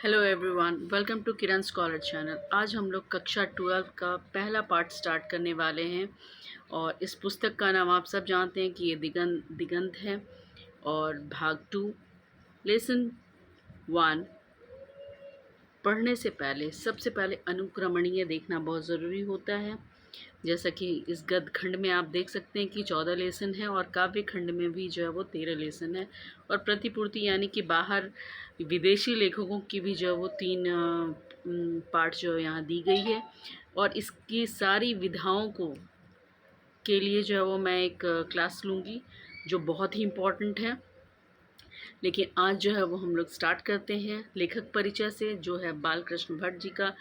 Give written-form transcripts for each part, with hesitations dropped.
Hello everyone, welcome to Kiran scholar channel. आज हम लोग कक्षा 12 का पहला पार्ट स्टार्ट करने वाले हैं और इस पुस्तक का नाम आप सब जानते हैं कि ये दिगंत है। और भाग 2 लेसन 1 पढ़ने से पहले सबसे पहले अनुक्रमणीय देखना बहुत ज़रूरी होता है। जैसा कि इस गद्य खंड में आप देख सकते हैं कि 14 लेसन है और काव्य खंड में भी जो है वो 13 लेसन है। और प्रतिपूर्ति यानी कि बाहर विदेशी लेखकों की भी जो है वो 3 पार्ट जो यहाँ दी गई है। और इसकी सारी विधाओं को के लिए जो है वो मैं एक क्लास लूँगी जो बहुत ही इम्पोर्टेंट है। लेकिन आज जो है वो हम लोग स्टार्ट करते हैं लेखक परिचय से, जो है बालकृष्ण भट्ट जी का।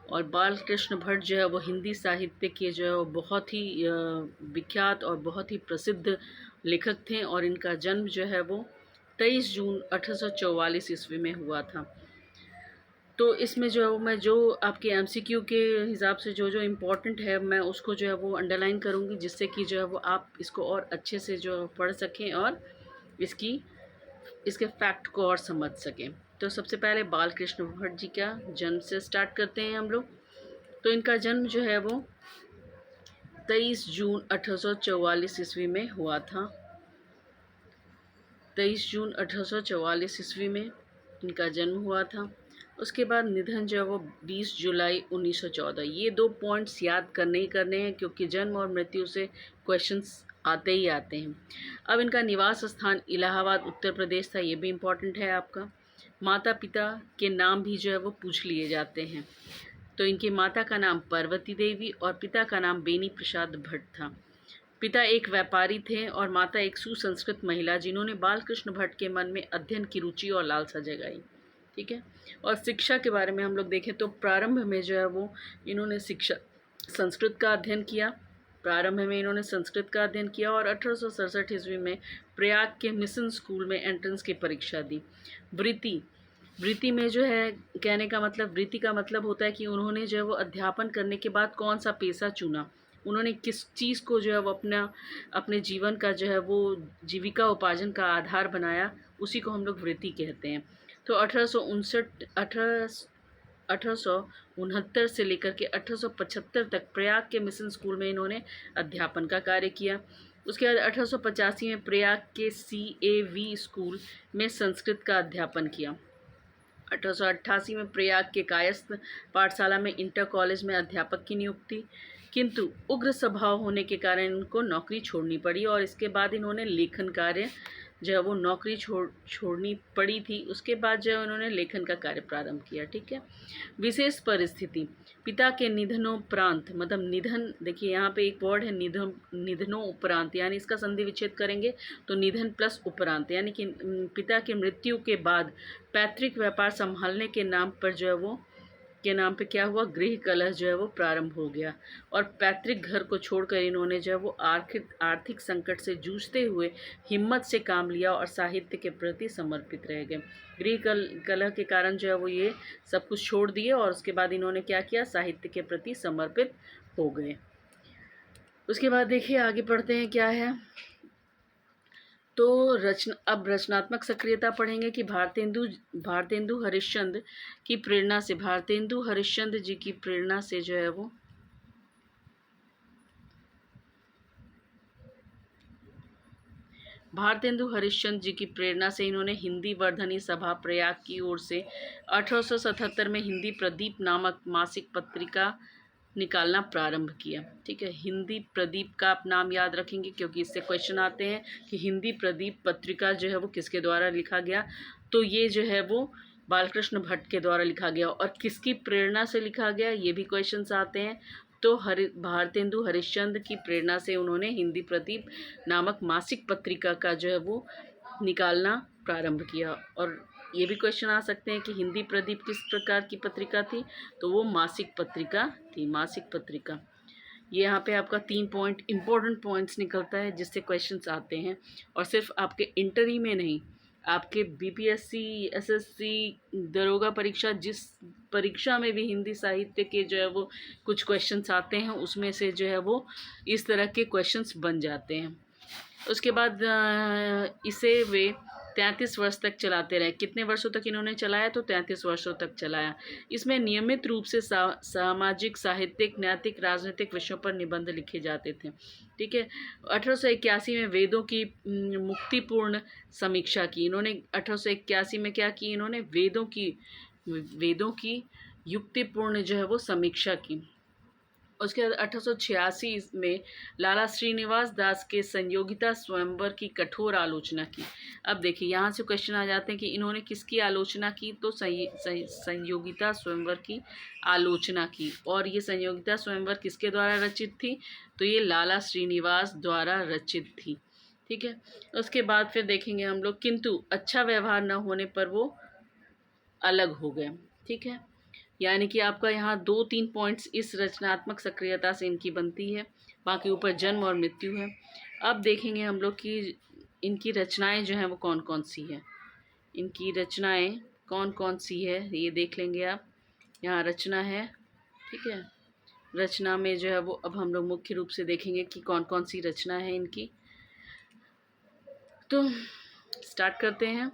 और बालकृष्ण भट्ट जो है वो हिंदी साहित्य के जो है वो बहुत ही विख्यात और बहुत ही प्रसिद्ध लेखक थे। और इनका जन्म जो है वो 23 जून 1844 ईस्वी में हुआ था। तो इसमें जो है वो मैं जो आपके एमसीक्यू के हिसाब से जो जो इम्पोर्टेंट है मैं उसको जो है वो अंडरलाइन करूँगी, जिससे कि जो है वो आप इसको और अच्छे से जो पढ़ सकें और इसके फैक्ट को और समझ सकें। तो सबसे पहले बालकृष्ण भट्ट जी का जन्म से स्टार्ट करते हैं हम लोग। तो इनका जन्म जो है वो 23 जून 1844 ईस्वी में हुआ था। 23 जून 1844 ईस्वी में इनका जन्म हुआ था। उसके बाद निधन जो है वो 20 जुलाई 1914। ये 2 पॉइंट्स याद करने ही करने हैं, क्योंकि जन्म और मृत्यु से क्वेश्चंस आते ही आते हैं। अब इनका निवास स्थान इलाहाबाद उत्तर प्रदेश था, ये भी इम्पॉर्टेंट है आपका। माता पिता के नाम भी जो है वो पूछ लिए जाते हैं। तो इनकी माता का नाम पार्वती देवी और पिता का नाम बेनी प्रसाद भट्ट था। पिता एक व्यापारी थे और माता एक सुसंस्कृत महिला, जिन्होंने बालकृष्ण भट्ट के मन में अध्ययन की रुचि और लालसा जगाई। ठीक है। और शिक्षा के बारे में हम लोग देखें तो प्रारंभ में जो है वो इन्होंने संस्कृत का अध्ययन किया। प्रारंभ में इन्होंने संस्कृत का अध्ययन किया और 1867 ईस्वी में प्रयाग के मिशन स्कूल में एंट्रेंस की परीक्षा दी। वृत्ति में जो है, कहने का मतलब, वृत्ति का मतलब होता है कि उन्होंने जो है वो अध्यापन करने के बाद कौन सा पेशा चुना, उन्होंने किस चीज़ को जो है वो अपने जीवन का जो है वो जीविका उपार्जन का आधार बनाया, उसी को हम लोग वृत्ति कहते हैं। तो 1869 से लेकर के 1875 तक प्रयाग के मिशन स्कूल में इन्होंने अध्यापन का कार्य किया। उसके बाद 1885 में प्रयाग के CAV स्कूल में संस्कृत का अध्यापन किया। 1888 में प्रयाग के कायस्थ पाठशाला में इंटर कॉलेज में अध्यापक की नियुक्ति, किंतु उग्र स्वभाव होने के कारण इनको नौकरी छोड़नी पड़ी। और इसके बाद इन्होंने लेखन कार्य जो है वो नौकरी छोड़नी पड़ी थी। उसके बाद जो है उन्होंने लेखन का कार्य प्रारंभ किया। ठीक है। विशेष परिस्थिति, पिता के निधनोपरांत, मतलब निधन, देखिए यहाँ पे एक वर्ड है निधनों उपरांत, यानी इसका संधि विच्छेद करेंगे तो निधन प्लस उपरांत, यानी कि पिता की मृत्यु के बाद पैतृक व्यापार संभालने के नाम पर जो है वो क्या हुआ, गृह कलह जो है वो प्रारंभ हो गया। और पैतृक घर को छोड़कर इन्होंने जो है वो आर्थिक संकट से जूझते हुए हिम्मत से काम लिया और साहित्य के प्रति समर्पित रह गए। गृह कलह के कारण जो है वो ये सब कुछ छोड़ दिए और उसके बाद इन्होंने क्या किया, साहित्य के प्रति समर्पित हो गए। उसके बाद देखिए आगे पढ़ते हैं क्या है। तो अब रचनात्मक सक्रियता पढ़ेंगे कि भारतेंदु हरिश्चंद्र की प्रेरणा से, भारतेंदु हरिश्चंद्र जी की प्रेरणा से जो है वो भारतेंदु हरिश्चंद्र जी की प्रेरणा से इन्होंने हिंदी वर्धनी सभा प्रयाग की ओर से 1877 में हिंदी प्रदीप नामक मासिक पत्रिका निकालना प्रारंभ किया। ठीक है। हिंदी प्रदीप का आप नाम याद रखेंगे, क्योंकि इससे क्वेश्चन आते हैं कि हिंदी प्रदीप पत्रिका जो है वो किसके द्वारा लिखा गया। तो ये जो है वो बालकृष्ण भट्ट के द्वारा लिखा गया। और किसकी प्रेरणा से लिखा गया, ये भी क्वेश्चंस आते हैं। तो भारतेंदु हरिश्चंद्र की प्रेरणा से उन्होंने हिंदी प्रदीप नामक मासिक पत्रिका का जो है वो निकालना प्रारंभ किया। और ये भी क्वेश्चन आ सकते हैं कि हिंदी प्रदीप किस प्रकार की पत्रिका थी, तो वो मासिक पत्रिका थी, मासिक पत्रिका। ये यहाँ पे आपका 3 पॉइंट इम्पोर्टेंट पॉइंट्स निकलता है जिससे क्वेश्चंस आते हैं। और सिर्फ आपके इंटर ही में नहीं, आपके BPSC SSC दरोगा परीक्षा, जिस परीक्षा में भी हिंदी साहित्य के जो है वो कुछ क्वेश्चंस आते हैं, उसमें से जो है वो इस तरह के क्वेश्चंस बन जाते हैं। उसके बाद इसे वे 33 वर्ष तक चलाते रहे। कितने वर्षों तक इन्होंने चलाया? तो 33 वर्षों तक चलाया। इसमें नियमित रूप से सामाजिक, साहित्यिक, नैतिक, राजनीतिक विषयों पर निबंध लिखे जाते थे। ठीक है। 1881 में वेदों की मुक्तिपूर्ण समीक्षा की इन्होंने। 1881 में क्या की इन्होंने? वेदों की युक्तिपूर्ण जो है वो समीक्षा की। उसके बाद 1886 में लाला श्रीनिवास दास के संयोगिता स्वयंवर की कठोर आलोचना की। अब देखिए यहाँ से क्वेश्चन आ जाते हैं कि इन्होंने किसकी आलोचना की? तो संयोगिता स्वयंवर की आलोचना की। और ये संयोगिता स्वयंवर किसके द्वारा रचित थी? तो ये लाला श्रीनिवास द्वारा रचित थी। ठीक है। उसके बाद फिर देखेंगे हम लोग, किंतु अच्छा व्यवहार न होने पर वो अलग हो गए। ठीक है। यानी कि आपका यहाँ 2-3 पॉइंट्स इस रचनात्मक सक्रियता से इनकी बनती है। बाकी ऊपर जन्म और मृत्यु है। अब देखेंगे हम लोग कि इनकी रचनाएं जो हैं वो कौन कौन सी है। इनकी रचनाएं कौन कौन सी है ये देख लेंगे आप। यहाँ रचना है। ठीक है। रचना में जो है वो अब हम लोग मुख्य रूप से देखेंगे कि कौन कौन सी रचना है इनकी। तो स्टार्ट करते हैं।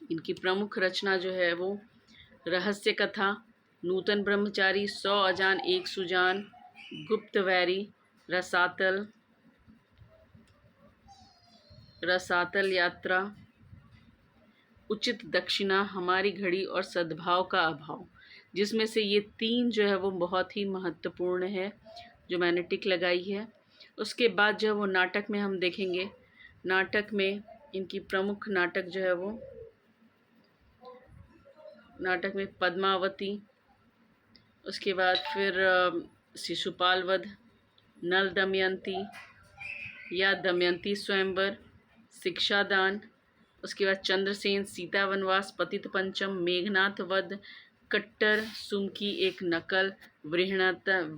इनकी प्रमुख रचना जो है वो रहस्य कथा, नूतन ब्रह्मचारी, 100 अजान एक सुजान, गुप्त वैरी, रसातल यात्रा, उचित दक्षिणा, हमारी घड़ी और सद्भाव का अभाव। जिसमें से ये 3 जो है वो बहुत ही महत्वपूर्ण है, जो मैंने टिक लगाई है। उसके बाद जो है वो नाटक में हम देखेंगे। नाटक में इनकी प्रमुख नाटक जो है वो, नाटक में पद्मावती, उसके बाद फिर शिशुपाल वध, नल दमयंती या दमयंती स्वयंवर, शिक्षादान, उसके बाद चंद्रसेन, सीता वनवास, पतित पंचम, मेघनाथ वध, कट्टर, सुमकी एक नकल,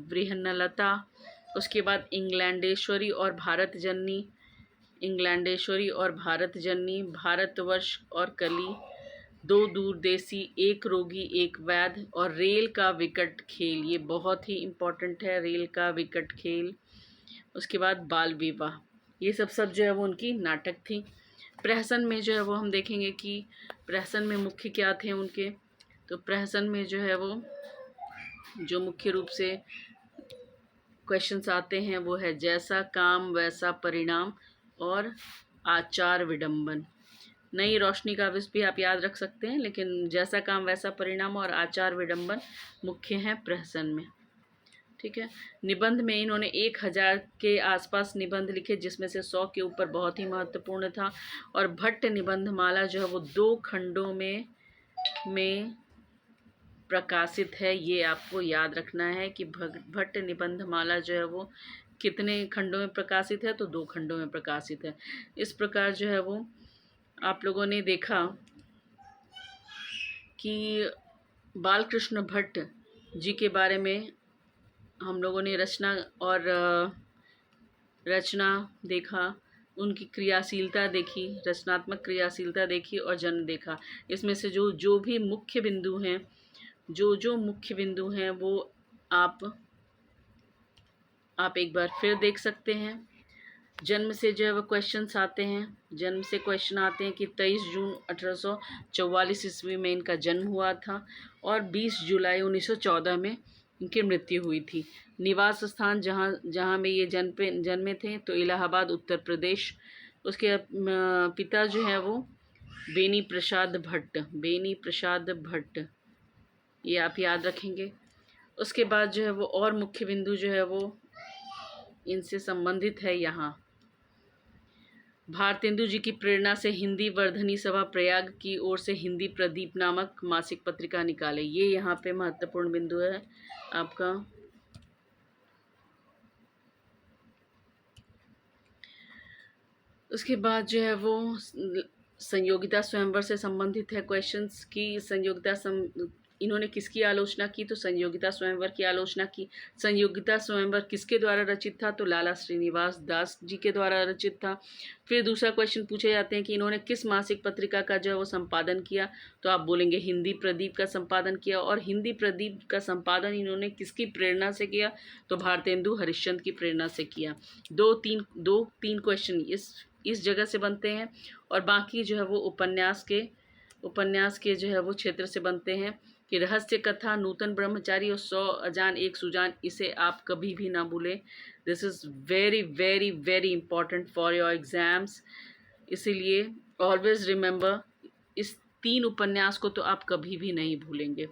वृहन्नलता, उसके बाद इंग्लैंडेश्वरी और भारत जननी, भारतवर्ष और कली, 2 दूरदेशी, एक रोगी एक वैध, और रेल का विकट खेल। ये बहुत ही इम्पोर्टेंट है, रेल का विकट खेल। उसके बाद बाल विवाह। ये सब जो है वो उनकी नाटक थी। प्रहसन में जो है वो हम देखेंगे कि प्रहसन में मुख्य क्या थे उनके। तो प्रहसन में जो है वो जो मुख्य रूप से क्वेश्चंस आते हैं वो है जैसा काम वैसा परिणाम और आचार विडंबन। नई रोशनी का विष भी आप याद रख सकते हैं, लेकिन जैसा काम वैसा परिणाम और आचार विडंबन मुख्य हैं प्रहसन में। ठीक है। निबंध में इन्होंने 1000 के आसपास निबंध लिखे, जिसमें से 100 के ऊपर बहुत ही महत्वपूर्ण था। और भट्ट निबंधमाला जो है वो 2 खंडों में प्रकाशित है। ये आपको याद रखना है कि भट्ट निबंधमाला जो है वो कितने खंडों में प्रकाशित है? तो 2 खंडों में प्रकाशित है। इस प्रकार जो है वो आप लोगों ने देखा कि बालकृष्ण भट्ट जी के बारे में हम लोगों ने रचना देखा, उनकी क्रियाशीलता देखी, रचनात्मक क्रियाशीलता देखी और जन्म देखा। इसमें से जो भी मुख्य बिंदु हैं, जो मुख्य बिंदु हैं वो आप एक बार फिर देख सकते हैं। जन्म से जो है वो क्वेश्चंस आते हैं। जन्म से क्वेश्चन आते हैं कि 23 जून 1844 ईस्वी में इनका जन्म हुआ था और 20 जुलाई 1914 में इनकी मृत्यु हुई थी। निवास स्थान जहाँ में ये जन्मे थे तो इलाहाबाद, उत्तर प्रदेश। उसके पिता जो है वो बेनी प्रसाद भट्ट, ये आप याद रखेंगे। उसके बाद जो है वो और मुख्य बिंदु जो है वो इनसे संबंधित है। यहाँ भारतेंदु जी की प्रेरणा से हिंदी वर्धनी सभा प्रयाग की ओर से हिंदी प्रदीप नामक मासिक पत्रिका निकाले। ये यहाँ पे महत्वपूर्ण बिंदु है आपका। उसके बाद जो है वो संयोगिता स्वयंवर से संबंधित है क्वेश्चंस की इन्होंने किसकी आलोचना की? तो संयोगिता स्वयंवर की आलोचना की। संयोगिता स्वयंवर किसके द्वारा रचित था? तो लाला श्रीनिवास दास जी के द्वारा रचित था। फिर दूसरा क्वेश्चन पूछे जाते हैं कि इन्होंने किस मासिक पत्रिका का जो है वो संपादन किया? तो आप बोलेंगे हिंदी प्रदीप का संपादन किया। और हिंदी प्रदीप का संपादन इन्होंने किसकी प्रेरणा से किया? तो भारतेंदु हरिश्चंद्र की प्रेरणा से किया। दो तीन क्वेश्चन इस इस जगह से बनते हैं, और बाकी जो है वो उपन्यास के जो है वो क्षेत्र से बनते हैं कि रहस्य कथा, नूतन ब्रह्मचारी और 100 अजान एक सुजान, इसे आप कभी भी ना भूलें। This is very very very important for your exams. इसीलिए ऑलवेज रिमेंबर, इस 3 उपन्यास को तो आप कभी भी नहीं भूलेंगे,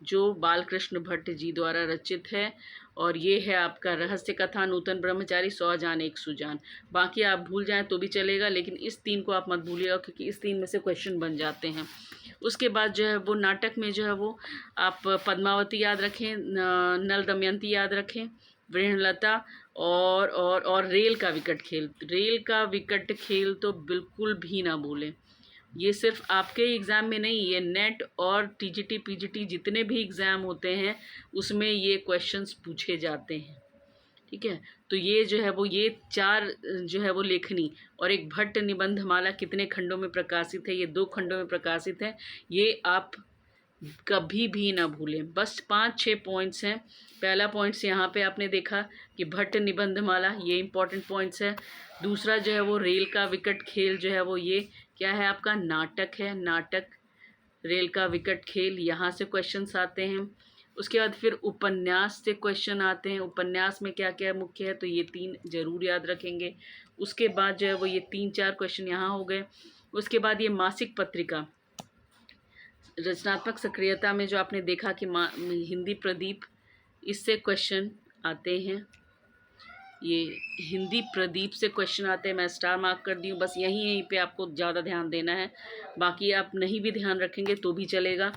जो बालकृष्ण भट्ट जी द्वारा रचित है। और ये है आपका रहस्य कथा, नूतन ब्रह्मचारी, 100 अजान एक सुजान। बाकी आप भूल जाएं तो भी चलेगा, लेकिन इस 3 को आप मत भूलिएगा, क्योंकि इस 3 में से क्वेश्चन बन जाते हैं। उसके बाद जो है वो नाटक में जो है वो आप पद्मावती याद रखें, नल दमयंती याद रखें, वृहणलता, और रेल का विकट खेल। रेल का विकट खेल तो बिल्कुल भी ना भूलें। ये सिर्फ आपके एग्ज़ाम में नहीं, ये नेट और टीजीटी पीजीटी जितने भी एग्ज़ाम होते हैं उसमें ये क्वेश्चंस पूछे जाते हैं। ठीक है, तो ये जो है वो ये 4 जो है वो लेखनी और एक भट्ट निबंधमाला कितने खंडों में प्रकाशित है, ये 2 खंडों में प्रकाशित है। ये आप कभी भी ना भूलें। बस 5-6 पॉइंट्स हैं। पहला पॉइंट्स यहाँ पे आपने देखा कि भट्ट निबंधमाला, ये इंपॉर्टेंट पॉइंट्स है। दूसरा जो है वो रेल का विकट खेल जो है वो ये क्या है, आपका नाटक है। नाटक, रेल का विकट खेल, यहाँ से क्वेश्चंस आते हैं। उसके बाद फिर उपन्यास से क्वेश्चन आते हैं। उपन्यास में क्या क्या मुख्य है, तो ये 3 जरूर याद रखेंगे। उसके बाद जो है वो ये 3-4 क्वेश्चन यहाँ हो गए। उसके बाद ये मासिक पत्रिका, रचनात्मक सक्रियता में जो आपने देखा कि हिंदी प्रदीप, इससे क्वेश्चन आते हैं। ये हिंदी प्रदीप से क्वेश्चन आते हैं। मैं स्टार मार्क कर दी हूँ, बस यहीं पे आपको ज़्यादा ध्यान देना है। बाकी आप नहीं भी ध्यान रखेंगे तो भी चलेगा,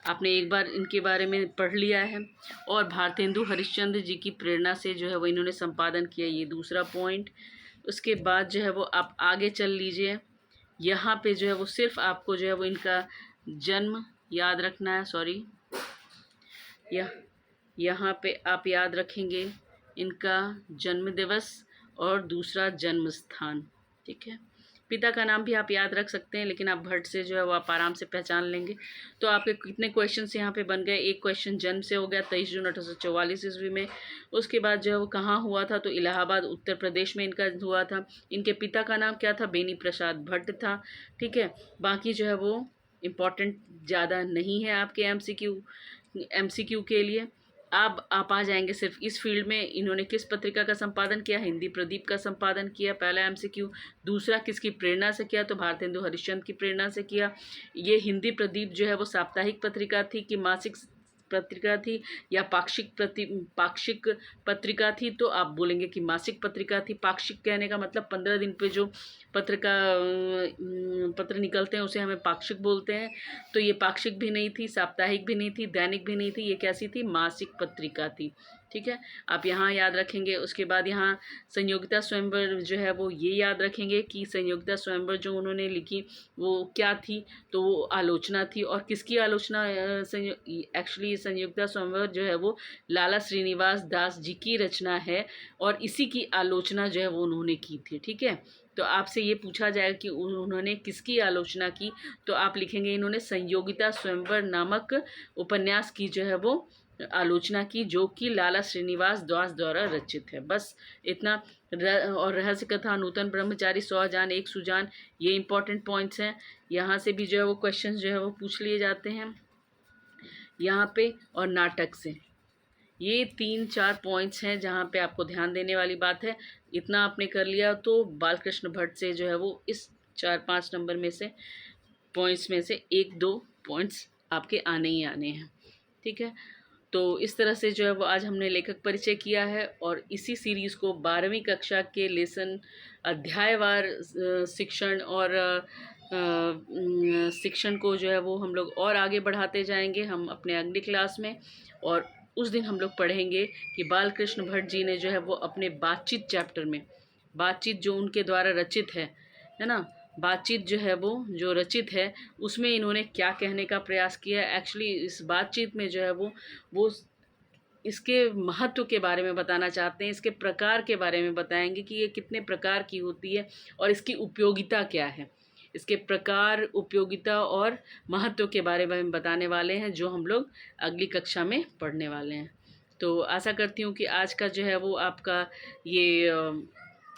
आपने एक बार इनके बारे में पढ़ लिया है। और भारतेंदु हरिश्चंद्र जी की प्रेरणा से जो है वो इन्होंने संपादन किया, ये दूसरा पॉइंट। उसके बाद जो है वो आप आगे चल लीजिए। यहाँ पे जो है वो सिर्फ आपको जो है वो इनका जन्म याद रखना है। सॉरी, यहाँ पे आप याद रखेंगे इनका जन्म दिवस और दूसरा जन्म स्थान। ठीक है, पिता का नाम भी आप याद रख सकते हैं, लेकिन आप भट्ट से जो है वो आप आराम से पहचान लेंगे। तो आपके कितने क्वेश्चंस यहाँ पे बन गए। एक क्वेश्चन जन्म से हो गया 23 जून 1844 ईस्वी में। उसके बाद जो है वो कहाँ हुआ था, तो इलाहाबाद उत्तर प्रदेश में इनका हुआ था। इनके पिता का नाम क्या था, बेनी प्रसाद भट्ट था। ठीक है, बाकी जो है वो इम्पॉर्टेंट ज़्यादा नहीं है आपके एमसीक्यू के लिए। अब आप आ जाएंगे सिर्फ इस फील्ड में, इन्होंने किस पत्रिका का संपादन किया, हिंदी प्रदीप का संपादन किया, पहला एमसीक्यू। दूसरा किसकी प्रेरणा से किया, तो भारतेंदु हरिश्चंद्र की प्रेरणा से किया। ये हिंदी प्रदीप जो है वो साप्ताहिक पत्रिका थी कि मासिक पत्रिका थी या पाक्षिक पत्रिका थी, तो आप बोलेंगे कि मासिक पत्रिका थी। पाक्षिक कहने का मतलब 15 दिन पे जो पत्र निकलते हैं उसे हमें पाक्षिक बोलते हैं। तो ये पाक्षिक भी नहीं थी, साप्ताहिक भी नहीं थी, दैनिक भी नहीं थी, ये कैसी थी, मासिक पत्रिका थी। ठीक है, आप यहाँ याद रखेंगे। उसके बाद यहाँ संयोगिता स्वयंवर जो है वो ये याद रखेंगे कि संयोगिता स्वयंवर जो उन्होंने लिखी वो क्या थी, तो वो आलोचना थी। और किसकी आलोचना, एक्चुअली संयोगिता स्वयंवर जो है वो लाला श्रीनिवास दास जी की रचना है, और इसी की आलोचना जो है वो उन्होंने की थी। ठीक है, तो आपसे ये पूछा जाएगा कि उन्होंने किसकी आलोचना की, तो आप लिखेंगे इन्होंने संयोगिता स्वयंवर नामक उपन्यास की जो है वो आलोचना की, जो कि लाला श्रीनिवास दास द्वारा रचित है। बस इतना। और रहस्य कथा, नूतन ब्रह्मचारी, 100 अजान एक सुजान, ये इंपॉर्टेंट पॉइंट्स हैं। यहाँ से भी जो है वो क्वेश्चंस जो है वो पूछ लिए जाते हैं यहाँ पे। और नाटक से ये 3-4 पॉइंट्स हैं जहाँ पे आपको ध्यान देने वाली बात है। इतना आपने कर लिया तो बालकृष्ण भट्ट से जो है वो इस 4-5 नंबर में से पॉइंट्स में से 1-2 पॉइंट्स आपके आने ही आने हैं। ठीक है, तो इस तरह से जो है वो आज हमने लेखक परिचय किया है, और इसी सीरीज़ को 12वीं कक्षा के लेसन अध्यायवार शिक्षण और शिक्षण को जो है वो हम लोग और आगे बढ़ाते जाएंगे हम अपने अगली क्लास में। और उस दिन हम लोग पढ़ेंगे कि बालकृष्ण भट्ट जी ने जो है वो अपने बातचीत चैप्टर में, बातचीत जो उनके द्वारा रचित है ना, बातचीत जो है वो जो रचित है उसमें इन्होंने क्या कहने का प्रयास किया है। एक्चुअली इस बातचीत में जो है वो इसके महत्व के बारे में बताना चाहते हैं, इसके प्रकार के बारे में बताएंगे कि ये कितने प्रकार की होती है और इसकी उपयोगिता क्या है। इसके प्रकार, उपयोगिता और महत्व के बारे में बताने वाले हैं, जो हम लोग अगली कक्षा में पढ़ने वाले हैं। तो आशा करती हूँ कि आज का जो है वो आपका ये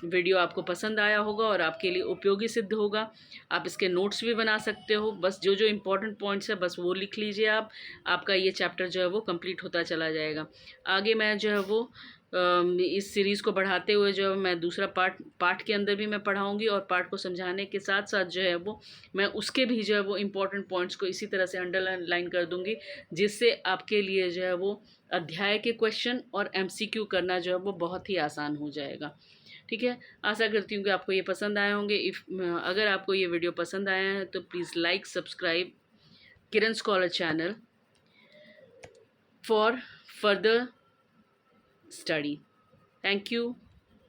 वीडियो आपको पसंद आया होगा और आपके लिए उपयोगी सिद्ध होगा। आप इसके नोट्स भी बना सकते हो। बस जो जो इम्पोर्टेंट पॉइंट्स है बस वो लिख लीजिए आप। आपका ये चैप्टर जो है वो कंप्लीट होता चला जाएगा। आगे मैं जो है वो इस सीरीज़ को बढ़ाते हुए जो है मैं दूसरा पार्ट के अंदर भी मैं पढ़ाऊँगी और पार्ट को समझाने के साथ साथ जो है वो मैं उसके भी जो है वो इम्पोर्टेंट पॉइंट्स को इसी तरह से अंडरलाइन कर दूँगी, जिससे आपके लिए जो है वो अध्याय के क्वेश्चन और MCQ करना जो है वो बहुत ही आसान हो जाएगा। ठीक है, आशा करती हूँ कि आपको ये पसंद आए होंगे। अगर आपको ये वीडियो पसंद आया है तो please like subscribe Kiran scholar channel for further study. Thank you.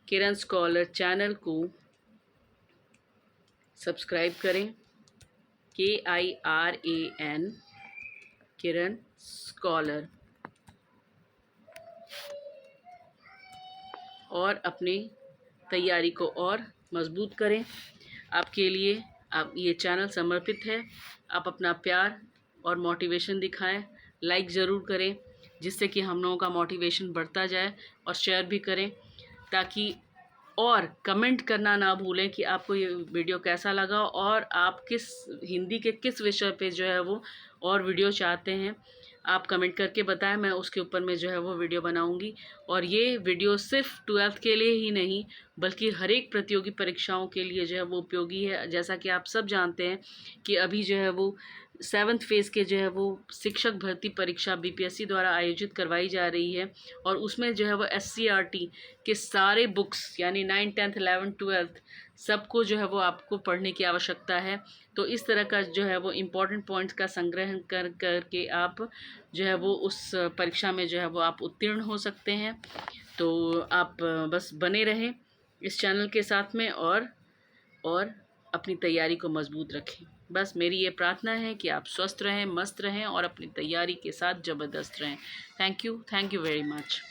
Kiran scholar channel को सब्सक्राइब करें, KIRAN किरण स्कॉलर, और अपनी तैयारी को और मजबूत करें। आपके लिए आप ये चैनल समर्पित है। आप अपना प्यार और मोटिवेशन दिखाएं, लाइक ज़रूर करें, जिससे कि हम लोगों का मोटिवेशन बढ़ता जाए, और शेयर भी करें, ताकि और कमेंट करना ना भूलें कि आपको ये वीडियो कैसा लगा और आप किस हिंदी के किस विषय पे जो है वो और वीडियो चाहते हैं। आप कमेंट करके बताएं, मैं उसके ऊपर में जो है वो वीडियो बनाऊंगी। और ये वीडियो सिर्फ 12th के लिए ही नहीं बल्कि हर एक प्रतियोगी परीक्षाओं के लिए जो है वो उपयोगी है। जैसा कि आप सब जानते हैं कि अभी जो है वो 7th फेज़ के जो है वो शिक्षक भर्ती परीक्षा BPSC द्वारा आयोजित करवाई जा रही है, और उसमें जो है वो SCRT के सारे बुक्स यानी 9th 10th 11th 12th सबको जो है वो आपको पढ़ने की आवश्यकता है। तो इस तरह का जो है वो इम्पोर्टेंट पॉइंट्स का संग्रह करके आप जो है वो उस परीक्षा में जो है वो आप उत्तीर्ण हो सकते हैं। तो आप बस बने रहें इस चैनल के साथ में, और अपनी तैयारी को मजबूत रखें। बस मेरी ये प्रार्थना है कि आप स्वस्थ रहें, मस्त रहें और अपनी तैयारी के साथ ज़बरदस्त रहें। Thank you very much.